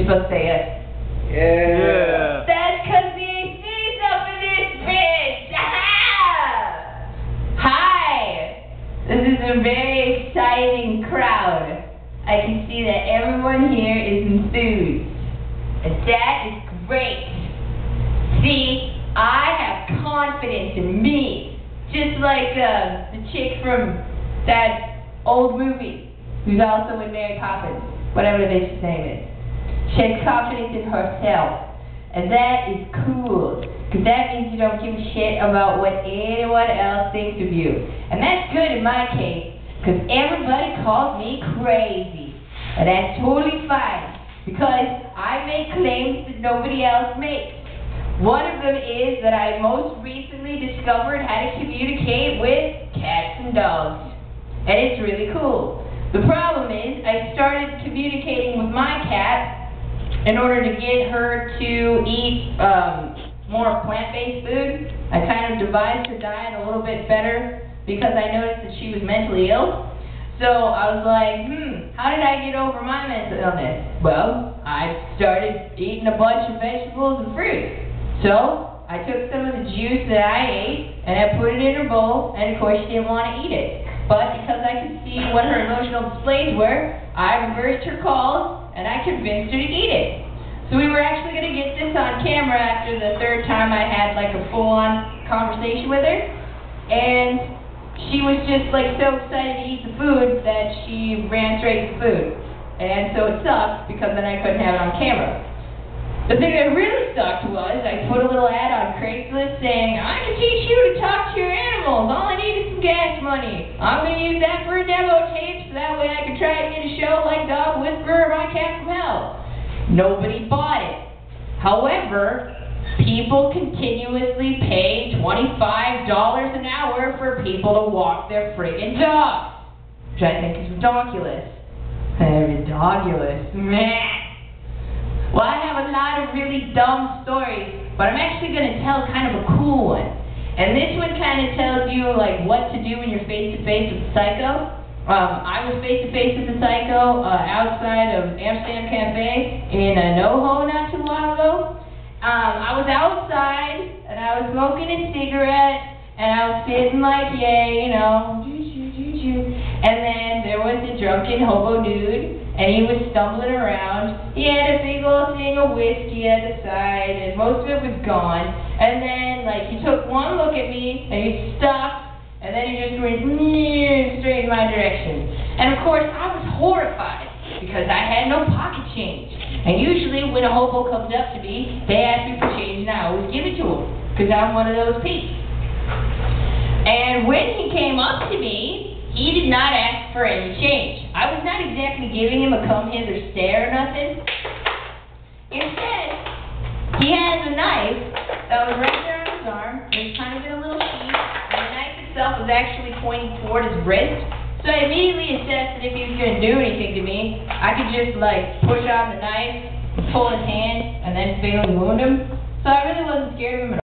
You're supposed to say yes. Yeah. That's because the AC's up in this bitch! Hi! This is a very exciting crowd. I can see that everyone here is enthused. And that is great. See, I have confidence in me. Just like the chick from that old movie who's also in Mary Poppins, whatever the bitch's name is. She has confidence in herself. And that is cool, because that means you don't give a shit about what anyone else thinks of you. And that's good in my case, because everybody calls me crazy. And that's totally fine, because I make claims that nobody else makes. One of them is that I most recently discovered how to communicate with cats and dogs. And it's really cool. The problem is, I started communicating with my cat in order to get her to eat more plant-based food. I kind of devised her diet a little bit better because I noticed that she was mentally ill. So I was like, how did I get over my mental illness? Well, I started eating a bunch of vegetables and fruit. So I took some of the juice that I ate and I put it in her bowl, and of course she didn't want to eat it. But because I could see what her emotional displays were, I reversed her calls and I convinced her to eat it. So we were actually going to get this on camera after the third time I had like a full-on conversation with her. And she was just like so excited to eat the food that she ran straight to the food. And so it sucked because then I couldn't have it on camera. The thing that really sucked was I put a little ad on Craigslist saying, I can teach you to talk to your animals. All I need is some gas money. I'm going to use that for a demo tape so that way I can try to get a show like Dog Whisperer or My Cat from Hell. Nobody bought it. However, people continuously pay $25 an hour for people to walk their friggin' dogs, which I think is ridiculous. Ridiculous. Meh. Well, I have a lot of really dumb stories, but I'm actually going to tell kind of a cool one. And this one kind of tells you like what to do when you're face-to-face with a psycho. I was face-to-face with a psycho outside of Amsterdam Cafe in NoHo not too long ago. I was outside, and I was smoking a cigarette, and I was sitting like, yay, you know, and then there was a drunken hobo dude, and he was stumbling around. He had a big old thing of whiskey at the side, and most of it was gone. And then, like, he took one look at me, and he stopped, and then he just went straight in my direction. And of course, I was horrified, because I had no pocket change. And usually, when a hobo comes up to me, they ask me for change, and I always give it to them, because I'm one of those peeps. And when he came up to me, he did not ask for any change. I was not exactly giving him a come hither stare or nothing. Instead, he has a knife that was right there on his arm, and it's kind of in a little sheath, and the knife itself was actually pointing toward his wrist. So I immediately assessed that if he was going to do anything to me, I could just like push on the knife, pull his hand, and then fatally wound him. So I really wasn't scared of him at all.